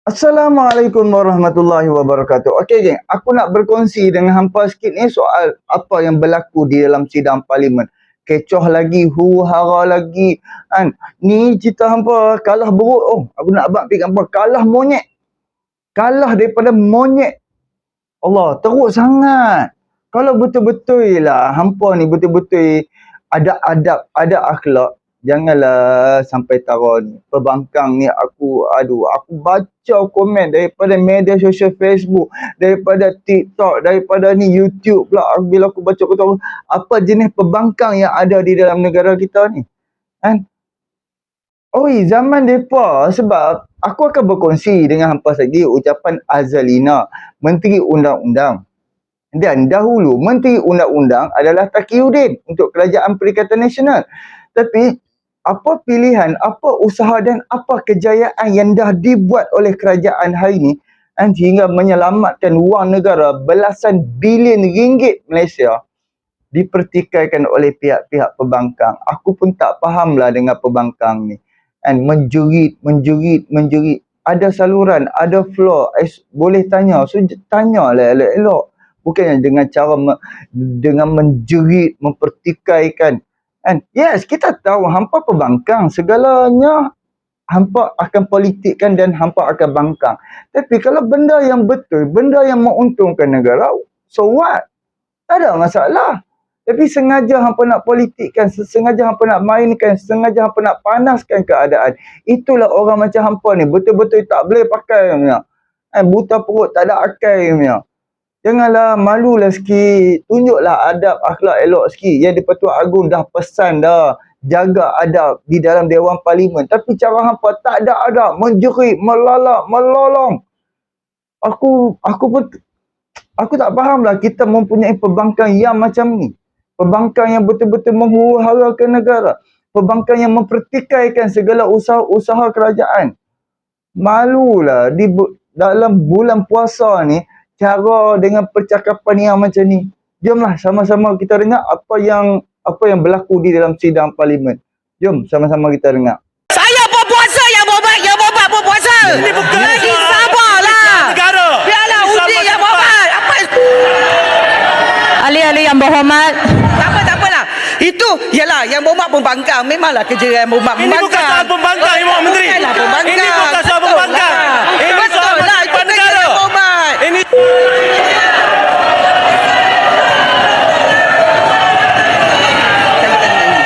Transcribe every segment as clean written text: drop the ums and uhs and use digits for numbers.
Assalamualaikum warahmatullahi wabarakatuh. Okey geng, aku nak berkongsi dengan hampa sikit ni soal apa yang berlaku di dalam sidang parlimen. Kecoh lagi, huru-hara lagi kan. Ni cerita hampa kalah beruk. Oh, aku nak abang pergi hampa kalah monyet. Kalah daripada monyet. Allah, teruk sangat. Kalau betul-betul lah hampa ni betul-betul ada adab, ada akhlak, janganlah sampai taruh ni. Pembangkang ni aku baca komen daripada media sosial Facebook, daripada TikTok, daripada ni YouTube pula. Bila aku baca, aku tahu apa jenis pembangkang yang ada di dalam negara kita ni. Kan? Oi, zaman depa, sebab aku akan berkongsi dengan hampa lagi ucapan Azalina, Menteri Undang-Undang. Dan dahulu Menteri Undang-Undang adalah Taqiyuddin untuk Kerajaan Perikatan Nasional. Tapi apa pilihan, apa usaha dan apa kejayaan yang dah dibuat oleh kerajaan hari ini sehingga menyelamatkan wang negara belasan bilion ringgit Malaysia dipertikaikan oleh pihak-pihak pembangkang. Aku pun tak fahamlah dengan pembangkang ni. Menjerit. Ada saluran, ada floor. Boleh tanya, so tanyalah elok-elok. Bukannya dengan cara dengan menjerit, mempertikaikan. Yes, kita tahu hampa pembangkang. Segalanya hampa akan politikkan dan hampa akan bangkang. Tapi kalau benda yang betul, benda yang menguntungkan negara, so what? Tak ada masalah. Tapi sengaja hampa nak politikkan, sengaja hampa nak mainkan, sengaja hampa nak panaskan keadaan. Itulah orang macam hampa ni. Betul-betul tak boleh pakai. Buta perut, tak ada akal. Janganlah, malulah sikit. Tunjuklah adab, akhlak elok sikit. Yang di-Pertuan Agong dah pesan dah. Jaga adab di dalam Dewan Parlimen. Tapi cara hampa tak ada adab. Menjerit, melalak, melolong. Aku tak fahamlah kita mempunyai pembangkang yang macam ni. Pembangkang yang betul-betul menghuru-harakan negara. Pembangkang yang mempertikaikan segala usaha-usaha kerajaan. Malulah dalam bulan puasa ni, cara dengan percakapan yang macam ni. Jomlah sama-sama kita dengar apa yang berlaku di dalam sidang parlimen. Jom sama-sama kita dengar. Saya berpuasa, yang bobat berpuasa. Ini bukan lagi sabarlah. Negara. Biarlah undi yang bobat. Apa? Ahli-ahli yang berhormat. Tak apalah. Itu ialah yang bobat pembangkang. Memanglah kerja yang bobat Ini pembangkang. bukan soal pembangkang, Ibu Menteri. Bukanlah pembangkang. Ini bukan soal pembangkang. Ini soal Betul lah. Itu masa kerja negara. yang bobat. Ini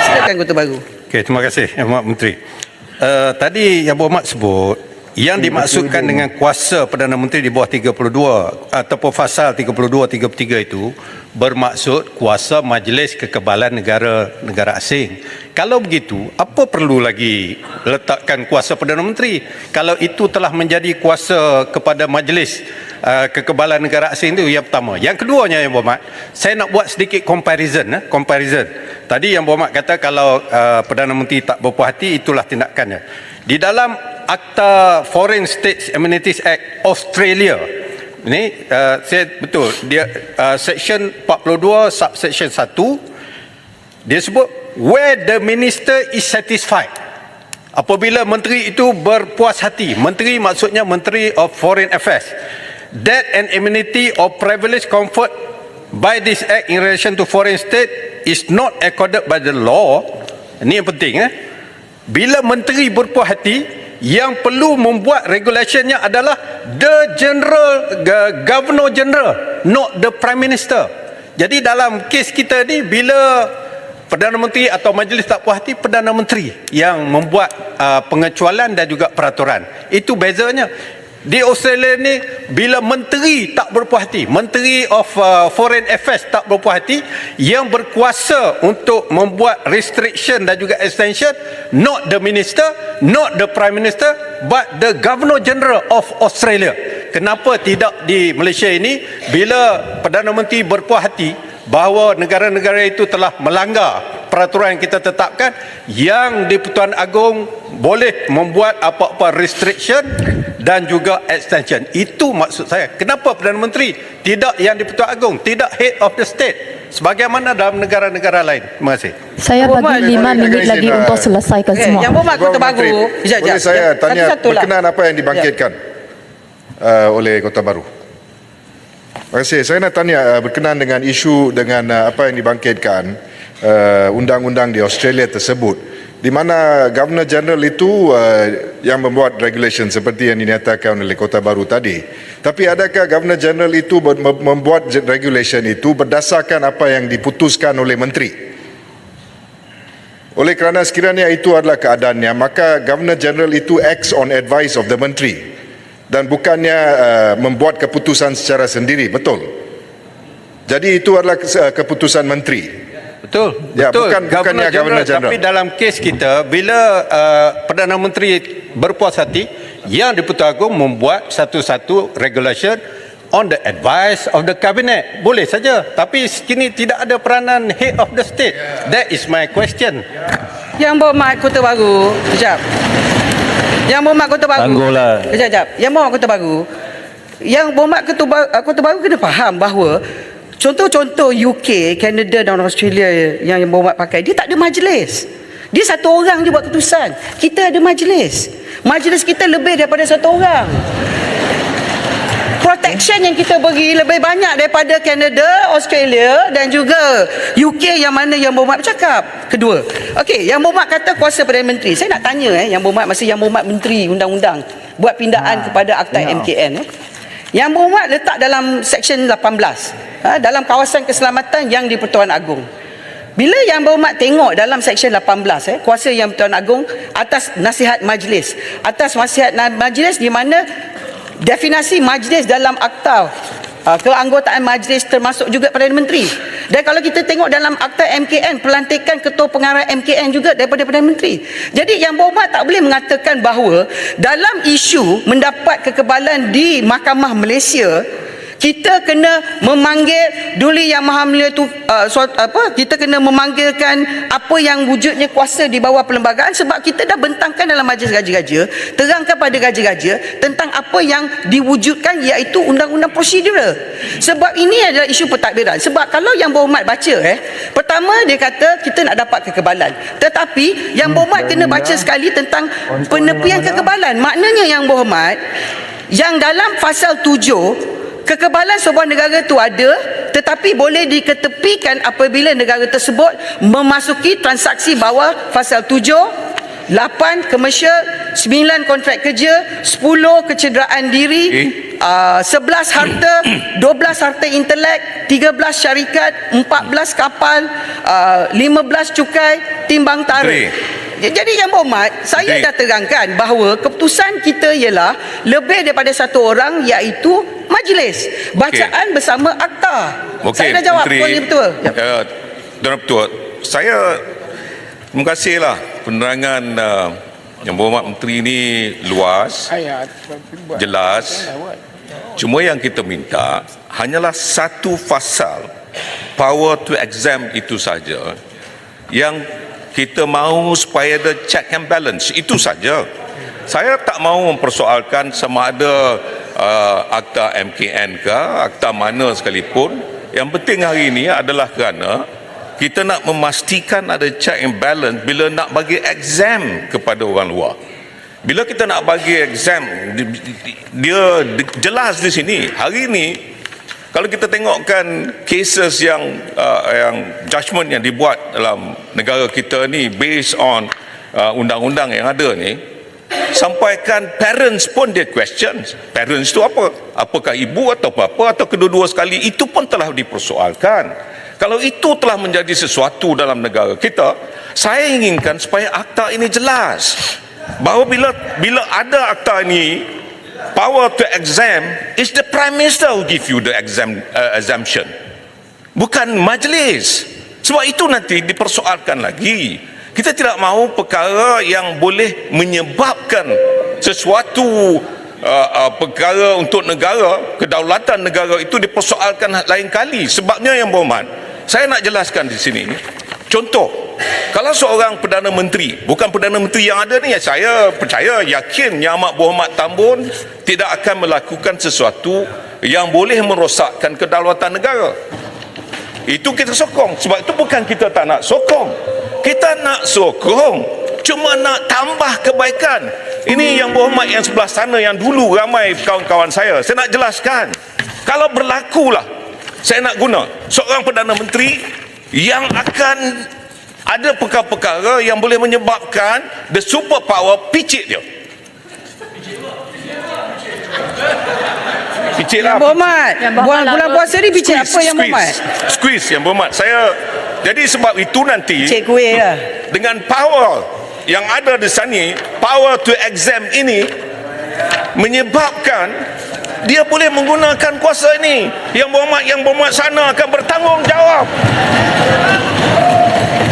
Silakan Kota Baru. Okey, terima kasih Yang Berhormat Menteri. Tadi Yang Berhormat sebut yang dimaksudkan dengan kuasa Perdana Menteri di bawah 32 ataupun pasal 32 33 itu bermaksud kuasa Majlis Kekebalan Negara Asing. Kalau begitu, apa perlu lagi letakkan kuasa Perdana Menteri? Kalau itu telah menjadi kuasa kepada Majlis Kekebalan Negara Asing itu yang pertama. Yang keduanya Yang Berhormat, saya nak buat sedikit comparison. Tadi Yang Berhormat kata kalau Perdana Menteri tak berpuas hati, itulah tindakannya. Di dalam Akta Foreign States Amenities Act Australia ini saya betul dia section 42 subsection 1 dia sebut where the minister is satisfied. Apabila menteri itu berpuas hati, menteri maksudnya Menteri of Foreign Affairs, that an amenity or privilege conferred by this act in relation to foreign state is not accorded by the law. Ini yang penting. Bila menteri berpuas hati, yang perlu membuat regulationnya adalah Governor General, not the Prime Minister. Jadi dalam kes kita ni, bila Perdana Menteri atau Majlis tak puas hati, Perdana Menteri yang membuat pengecualian dan juga peraturan. Itu bezanya. Di Australia ni, bila menteri tak berpuas hati, Menteri of Foreign Affairs tak berpuas hati, yang berkuasa untuk membuat restriction dan juga extension, not the minister, not the Prime Minister, but the Governor General of Australia. Kenapa tidak di Malaysia ini, bila Perdana Menteri berpuas hati bahawa negara-negara itu telah melanggar peraturan yang kita tetapkan, yang di-Pertuan Agong boleh membuat apa-apa restriction dan juga extension. Itu maksud saya. Kenapa Perdana Menteri tidak yang di-Pertuan Agong, tidak head of the state sebagaimana dalam negara-negara lain? Terima kasih. Saya bagi 5 minit lagi untuk selesaikan semua. Yang Berhormat Kota Baru. Boleh saya tanya berkenaan apa yang dibangkitkan? oleh Kota Baru. Terima kasih. Saya nak tanya berkenaan dengan isu dengan apa yang dibangkitkan undang-undang di Australia tersebut, di mana Governor General itu yang membuat regulation seperti yang dinyatakan oleh Kota Baru tadi. Tapi adakah Governor General itu membuat regulation itu berdasarkan apa yang diputuskan oleh menteri? Oleh kerana sekiranya itu adalah keadaannya, maka Governor General itu acts on advice of the menteri dan bukannya membuat keputusan secara sendiri, betul? Jadi itu adalah keputusan menteri. Betul. Ya, betul. bukannya Governor General. Tapi dalam kes kita, bila Perdana Menteri berpuas hati, Yang di-Pertuan Agong membuat satu-satu regulation on the advice of the cabinet. Boleh saja. Tapi kini tidak ada peranan head of the state. That is my question. Yang Berhormat Kota Baru, kejap. Yang Berhormat Kota Baru. Tangguhlah. Kejap. Yang Berhormat Kota Baru. Yang Berhormat Kota Baru kena faham bahawa contoh-contoh UK, Canada dan Australia yang Berhormat pakai, dia tak ada majlis. Dia satu orang je buat keputusan. Kita ada majlis. Majlis kita lebih daripada satu orang. Protection yang kita beri lebih banyak daripada Canada, Australia dan juga UK yang mana Yang Berhormat bercakap. Kedua, okey, Yang Berhormat kata kuasa Perdana Menteri. Saya nak tanya Yang Berhormat masa Yang Berhormat Menteri Undang-Undang buat pindaan kepada Akta MKN. Yang Berhormat letak dalam Seksyen 18 dalam kawasan keselamatan Yang di-Pertuan Agong. Bila Yang Berhormat tengok dalam Seksyen 18 kuasa Yang di-Pertuan Agong atas nasihat majlis, atas nasihat majlis di mana definasi majlis dalam akta keanggotaan majlis termasuk juga Perdana Menteri. Dan kalau kita tengok dalam akta MKN, pelantikan ketua pengarah MKN juga daripada Perdana Menteri. Jadi Yang Berhormat tak boleh mengatakan bahawa dalam isu mendapat kekebalan di Mahkamah Malaysia, kita kena memanggil Duli Yang Maha Mulia tu kita kena memanggilkan apa yang wujudnya kuasa di bawah perlembagaan, sebab kita dah bentangkan dalam majlis gaja-gaja, terangkan pada gaja-gaja tentang apa yang diwujudkan, iaitu undang-undang prosedural. Sebab ini adalah isu pentadbiran. Sebab kalau Yang Berhormat baca pertama dia kata kita nak dapat kekebalan, tetapi Yang Berhormat kena baca sekali tentang penepian kekebalan. Maknanya Yang Berhormat, yang dalam pasal 7, kekebalan sebuah negara itu ada, tetapi boleh diketepikan apabila negara tersebut memasuki transaksi bawah pasal 7, 8 komersial, 9 kontrak kerja, 10 kecederaan diri, 11 harta, 12 harta intelek, 13 syarikat, 14 kapal, 15 cukai, timbang tarikh. Jadi Yang Berhormat, saya dah terangkan bahawa keputusan kita ialah lebih daripada satu orang, iaitu majlis. Bacaan bersama akta. Saya dah jawab poin yang betul. Tuan Ketua, saya terima kasihlah penerangan Yang Berhormat Menteri ini luas, jelas. Cuma yang kita minta hanyalah satu pasal power to exempt itu saja yang kita mahu supaya ada check and balance, itu saja. Saya tak mahu mempersoalkan sama ada akta MKN ke, akta mana sekalipun. Yang penting hari ini adalah kerana kita nak memastikan ada check and balance bila nak bagi exam kepada orang luar. Bila kita nak bagi exam, dia jelas di sini. Hari ini kalau kita tengokkan cases yang judgement yang dibuat dalam negara kita ni based on undang-undang yang ada ni, sampaikan parents pun dia question. Parents tu apa? Apakah ibu atau bapa atau kedua-dua sekali? Itu pun telah dipersoalkan. Kalau itu telah menjadi sesuatu dalam negara kita, saya inginkan supaya akta ini jelas. Bahawa bila ada akta ini, power to exempt is the Prime Minister who give you the exemption, bukan majlis. Sebab itu nanti dipersoalkan lagi. Kita tidak mahu perkara yang boleh menyebabkan sesuatu perkara untuk negara, kedaulatan negara itu dipersoalkan lain kali. Sebabnya Yang Berhormat, saya nak jelaskan di sini. Contoh, kalau seorang Perdana Menteri, bukan Perdana Menteri yang ada ni, saya percaya, yakin Yang Amat Berhormat Tambun tidak akan melakukan sesuatu yang boleh merosakkan kedaulatan negara. Itu kita sokong. Sebab itu bukan kita tak nak sokong, kita nak sokong, cuma nak tambah kebaikan. ini yang berhormat yang sebelah sana yang dulu ramai kawan-kawan saya nak jelaskan. Kalau berlakulah saya nak guna seorang Perdana Menteri yang akan ada perkara-perkara yang boleh menyebabkan the super power picit dia. Picit lah. Yang berhormat. Yang berhormat Bulan lah, puasa ni picit apa yang berhormat? Squeeze yang berhormat. Saya jadi sebab itu nanti Cik kuih lah. dengan power yang ada di sini, power to exempt ini menyebabkan dia boleh menggunakan kuasa ini. Yang berhormat sana akan bertanggungjawab.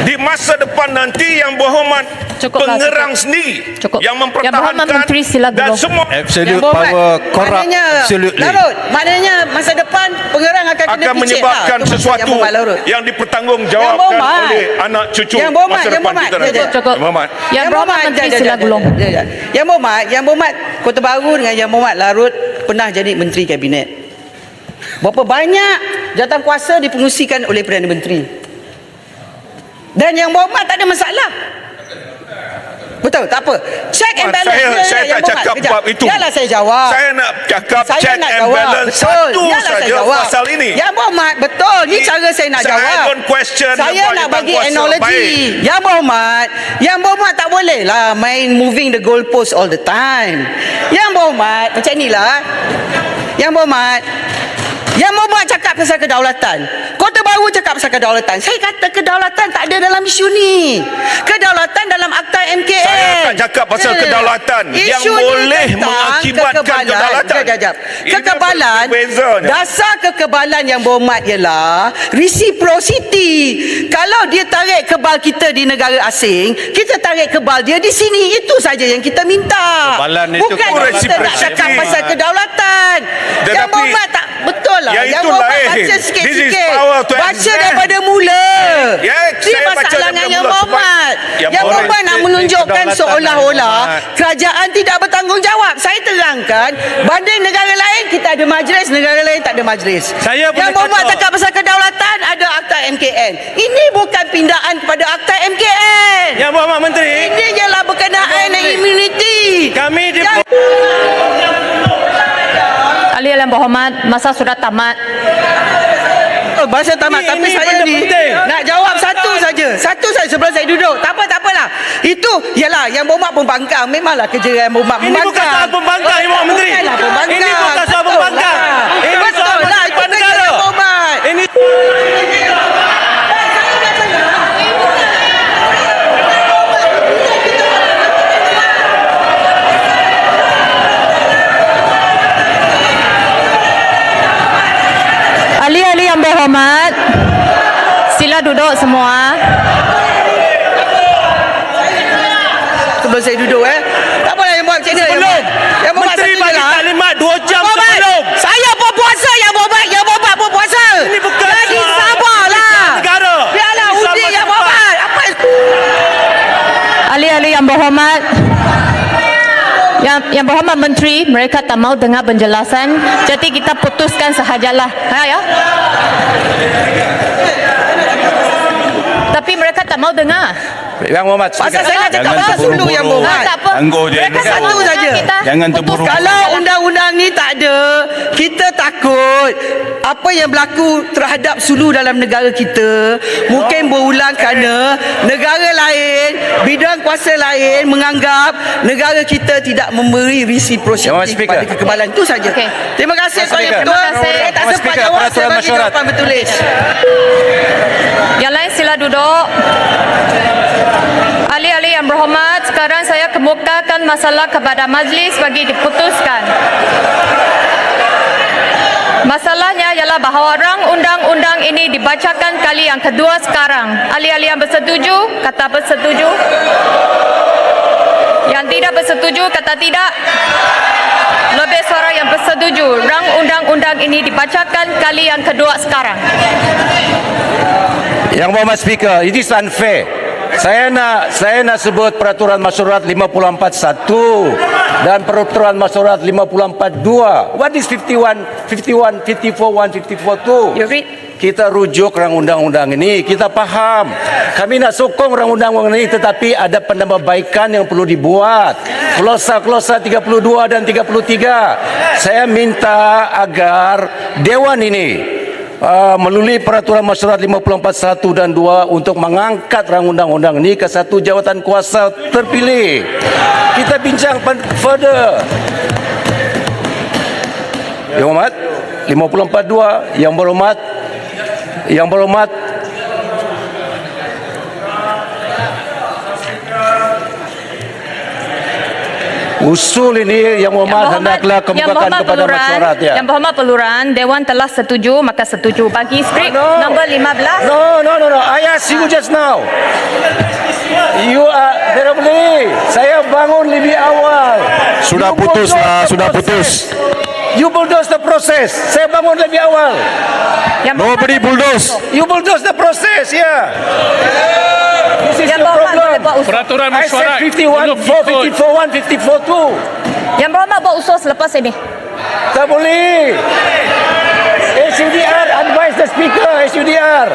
Di masa depan nanti yang berhormat Cukuplah, pengerang cukup. sendiri Cukup. yang Yang berhormat mempertahankan Menteri sila dan dulu. semua Absolute Yang berhormat. power corrupt. Maknanya, Absolutely. Larut, maknanya masa depan pengerang akan kena akan picit menyebabkan lah. Itu maksud sesuatu Yang berhormat, Larut. yang dipertanggungjawabkan Yang berhormat. oleh anak cucu Yang berhormat, masa yang depan berhormat. kita nanti. Cukup. Yang berhormat. Yang berhormat Menteri jap, sila jap, gulung. jap, jap. Yang berhormat Kota Baru dengan Yang berhormat Larut pernah jadi Menteri Kabinet. Berapa banyak jawatan kuasa dipengusikan oleh Perdana Menteri. Dan Yang berhormat tak ada masalah. Betul, tak apa. Check and balance. Saya tak cakap bab itu. Yalah saya jawab. Saya nak cakap Saya check nak and jawab. balance Betul. satu Yalah saya saja jawab. pasal ini. Yang berhormat, betul. Ni cara saya nak jawab. I don't question Saya apa nak jawatan bagi kuasa. analogi. Baik. Yang berhormat tak boleh lah main moving the goalpost all the time. Yang berhormat, macam ni lah. Yang berhormat cakap pasal kedaulatan. Kota Baru cakap pasal kedaulatan. Saya kata kedaulatan tak ada dalam isu ni. Kedaulatan dalam Akta MKN. Saya tak cakap pasal kedaulatan yang Isu ni boleh tentang mengakibatkan kedaulatan. Jap. Ini Kekebalan, bezanya. dasar kekebalan yang berhormat ialah reciprocity. Kalau dia tarik kebal kita di negara asing, kita tarik kebal dia di sini. Itu saja yang kita minta. Kekebalan itu Bukan kekebalan. kita nak cakap pasal kedaulatan. Yang Tetapi berhormat tak betul lah. yang Yang itu berhormat lain. baca This is sikit-sikit. power to Baca exempt. daripada mula. Ya, Dia saya baca masalah daripada dengan Yang mula sebab berhormat. Yang Yang berhormat berhormat nak itu menunjukkan kedaulatan seolah-olah Yang berhormat. kerajaan tidak bertanggungjawab. Saya terangkan banding negara lain kita ada majlis, negara lain tak ada majlis. Saya boleh Yang berhormat kata- cakap pasal kedaulatan ada Akta MKN. Ini bukan pindaan kepada Akta MKN. Yang berhormat Menteri, Ini ialah berkenaan dengan immunity. kami di Yang- Ahli yang berhormat, masa sudah tamat. Bahasa tamat, tapi Ini saya benda ni penting. nak jawab satu saja. Satu saja sebelum saya duduk. Tak apalah. Itu ialah Yang berhormat pembangkang. Memanglah kerja Yang berhormat Ini pembangkang. bukan soal pembangkang, Yang Berhormat Menteri. Bukanlah pembangkang. Ini bukan soal Betul pembangkang. lah. Ini Betul soal lah. Itu penerimaan kerja negara. Yang berhormat. ini Ahli-ahli yang berhormat, sila duduk semua. Sebelum saya duduk tak apalah Yang berhormat macam mana Sebelum Yang berhormat Menteri satu je bagi lah. taklimat 2 jam Yang berhormat, sebelum. saya pun puasa Yang berhormat pun puasa. Ini bukan Lagi soal sabarlah. negara. Biarlah Ini soal undi masa Yang depan. berhormat. Apa Ahli-ahli yang berhormat, yang berhormat Menteri, mereka tak mau dengar penjelasan, jadi kita putuskan sahajalah. Ya. Tapi mereka tak mau dengar. Yang berhormat, pasal saya nak cakap Jangan pasal sulu terburu-buru. Yang berhormat. Tak apa. Tangguh je. Mereka tak Satu mau saja. dengar kita. Jangan putuskan terburu-buru. Kalau sahajalah. undang-undang ni tak ada, kita takut apa yang berlaku terhadap sulu dalam negara kita mungkin berulang kerana negara lain, bidang kuasa lain menganggap negara kita tidak memberi Yang reciprocity Speaker. kepada kekebalan. Itu saja. Okey. Terima kasih Tuan Yang Speaker. Ketua. Terima kasih. Saya tak Yang sempat Speaker, jawab, saya peraturan bagi mesyuarat. jawapan bertulis. Yang lain sila duduk. Ahli-ahli yang berhormat, sekarang saya kemukakan masalah kepada majlis bagi diputuskan. Masalahnya ialah bahawa rang undang-undang ini dibacakan kali yang kedua sekarang. Ahli-ahli yang bersetuju, kata bersetuju. Yang tidak bersetuju, kata tidak. Lebih suara yang bersetuju. Rang undang-undang ini dibacakan kali yang kedua sekarang. Yang berhormat Speaker, it is unfair. Saya nak sebut peraturan mesyuarat 54.1 dan peraturan masyarakat 54.2. What is 51, 54.1, 54.2? You read. Kita rujuk rang undang-undang ini, kita faham. Kami nak sokong rang undang-undang ini, tetapi ada penambahbaikan yang perlu dibuat. Klausa-klausa 32 dan 33. Saya minta agar Dewan ini melalui peraturan masyarakat 54.1 dan 2 untuk mengangkat rang undang-undang ini ke satu jawatan kuasa terpilih. Kita bincang further. Yang hormat 54.2, yang berhormat usul ini yang berhormat hendaklah kemukakan kepada masyarakat ya. Yang berhormat Peluran, Dewan telah setuju, maka setuju. Bagi skrip nombor 15. No. I asked you just now. You are terribly. Saya bangun lebih awal. Sudah You putus bulldoze lah, the sudah process. putus. You bulldoze the process. Saya bangun lebih awal. Yang Nobody bulldoze. You bulldoze the process, yeah. This is Yang the berhormat boleh problem. buat usul. Peraturan I said mesyuarat 51, 4, 54, 1, 54, 2. Yang berhormat buat usul selepas ini. Tak boleh. SUDR advise the speaker, SUDR.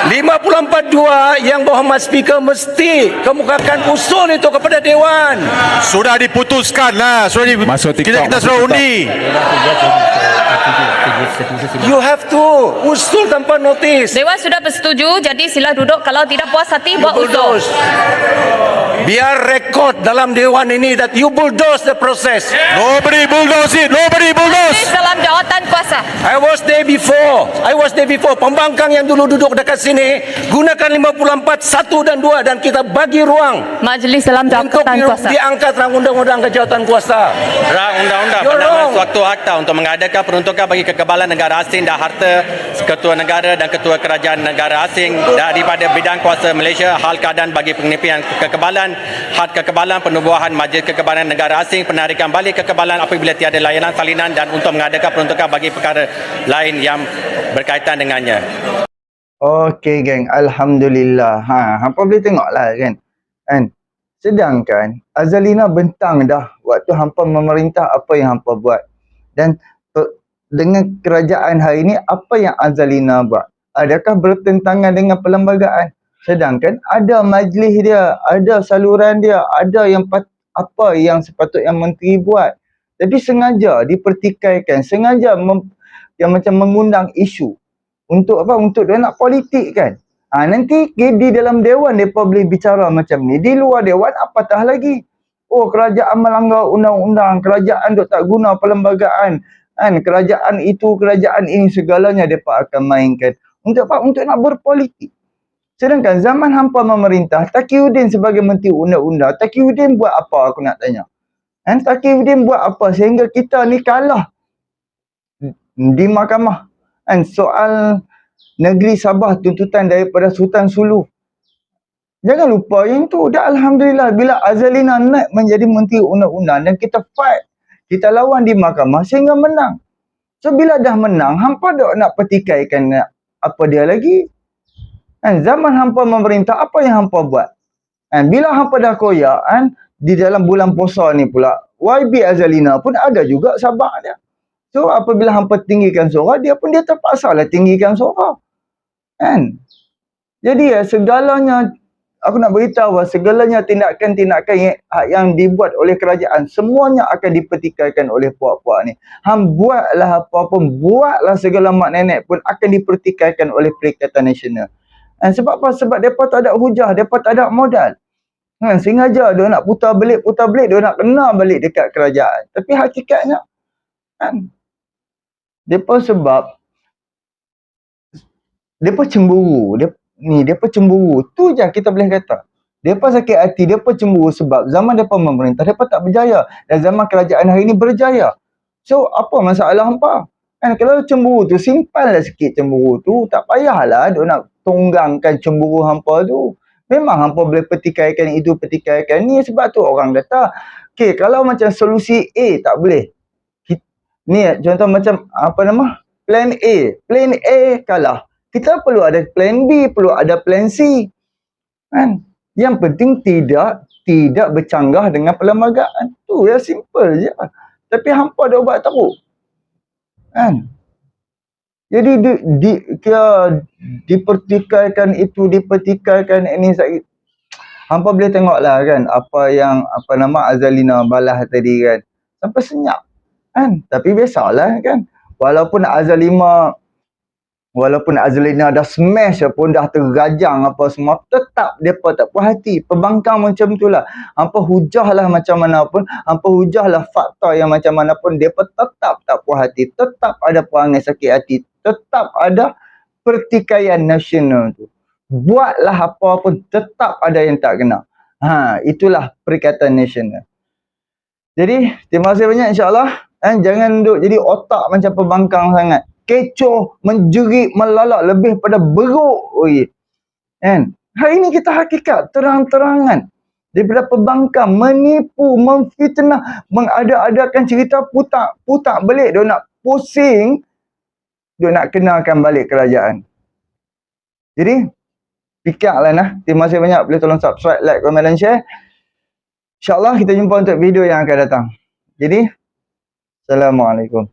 54.2 yang berhormat speaker mesti kemukakan usul itu kepada Dewan. Sudah diputuskan lah. Kita sudah undi. You have to usul tanpa notis. Dewan sudah bersetuju, jadi sila duduk. Kalau tidak puas hati, buat usul. Bulldoze. Biar rekod dalam Dewan ini that you bulldoze the process. Nobody bulldoze it. Nobody Ini bulldoze. dalam jawatan kuasa. I was there before. Pembangkang yang dulu duduk dekat sini gunakan 54.1 dan 2 dan kita bagi ruang Majlis dalam untuk jawatan kuasa. diangkat rang undang-undang ke jawatan kuasa. Rang undang-undang You're penambahan wrong. sewaktu akta untuk mengadakan peruntukan bagi kekebalan negara asing dan harta ketua negara dan ketua kerajaan negara asing daripada bidang kuasa Malaysia, hal keadaan bagi pengepian kekebalan, had kekebalan, penubuhan majlis kekebalan negara asing, penarikan balik kekebalan apabila tiada layanan salinan dan untuk mengadakan peruntukan bagi perkara lain yang berkaitan dengannya. Okey geng, alhamdulillah. Hampa boleh tengoklah kan. Sedangkan Azalina bentang dah waktu hampa memerintah apa yang hampa buat. Dan dengan kerajaan hari ini apa yang Azalina buat? Adakah bertentangan dengan perlembagaan? Sedangkan ada majlis dia, ada saluran dia, ada yang apa yang sepatutnya menteri buat. Jadi sengaja dipertikaikan, sengaja yang macam mengundang isu. Untuk apa? Untuk dia nak politik kan. Nanti di dalam Dewan mereka boleh bicara macam ni. Di luar Dewan apatah lagi. Oh, kerajaan melanggar undang-undang, kerajaan duk tak guna perlembagaan. Kerajaan itu, kerajaan ini, segalanya mereka akan mainkan. Untuk apa? Untuk nak berpolitik. Sedangkan zaman hampa memerintah, Taqiyuddin sebagai menteri undang-undang, Taqiyuddin buat apa aku nak tanya? Taqiyuddin buat apa sehingga kita ni kalah di mahkamah? Soal negeri Sabah, tuntutan daripada Sultan Sulu. Jangan lupa yang tu. Dah alhamdulillah bila Azalina naik menjadi menteri undang-undang dan kita fight, kita lawan di mahkamah sehingga menang. So bila dah menang, hampa dah nak pertikaikan apa dia lagi? Zaman hampa memerintah, apa yang hampa buat? Bila hampa dah koyak, di dalam bulan puasa ni pula, YB Azalina pun ada juga Sabah dia. So apabila hampa tinggikan suara, dia pun dia terpaksa lah tinggikan suara. Jadi segalanya, aku nak beritahu segalanya tindakan-tindakan yang dibuat oleh kerajaan, semuanya akan dipertikaikan oleh puak-puak ni. Buatlah apa pun, buatlah segala mak nenek pun akan dipertikaikan oleh Perikatan Nasional. Sebab apa? Sebab mereka tak ada hujah, mereka tak ada modal. Sengaja dia nak putar belik, dia nak kena balik dekat kerajaan. Tapi hakikatnya, mereka sebab mereka cemburu. Mereka cemburu. Tu je kita boleh kata. Mereka sakit hati, mereka cemburu sebab zaman mereka memerintah, mereka tak berjaya. Dan zaman kerajaan hari ini berjaya. So, apa masalah hampa? Kalau cemburu tu, simpanlah sikit cemburu tu. Tak payahlah dia nak tunggangkan cemburu hampa tu. Memang hampa boleh pertikaikan itu, pertikaikan ni. Sebab tu orang kata, okay, kalau macam solusi A tak boleh. Ni contoh macam plan A. Plan A kalah. Kita perlu ada plan B, perlu ada plan C. Yang penting tidak bercanggah dengan perlembagaan. Tu ya, simple je. Tapi hampa dah buat teruk. Kan? Jadi dipertikaikan itu, dipertikaikan ini. Hampa boleh tengoklah kan apa yang Azalina balas tadi kan. Sampai senyap kan. Tapi biasalah kan. Walaupun Azalina dah smash pun, dah tergajang apa semua, tetap depa tak puas hati. Pembangkang macam itulah. Hampa hujahlah macam mana pun, hampa hujahlah fakta yang macam mana pun, depa tetap tak puas hati, tetap ada perangai sakit hati, tetap ada pertikaian nasional tu. Buatlah apa pun, tetap ada yang tak kena. Itulah Perikatan Nasional. Jadi, terima kasih banyak insya-Allah. Jangan duk jadi otak macam pembangkang sangat. Kecoh, menjerit, melalak, lebih pada beruk. Kan? Hari ini kita hakikat terang-terangan daripada pembangkang, menipu, memfitnah, mengada-adakan cerita, putak balik. Dia nak pusing, dia nak kenalkan balik kerajaan. Jadi, fikirlah nah. Terima kasih banyak. Boleh tolong subscribe, like, komen dan share. InsyaAllah kita jumpa untuk video yang akan datang. Jadi, Assalamualaikum.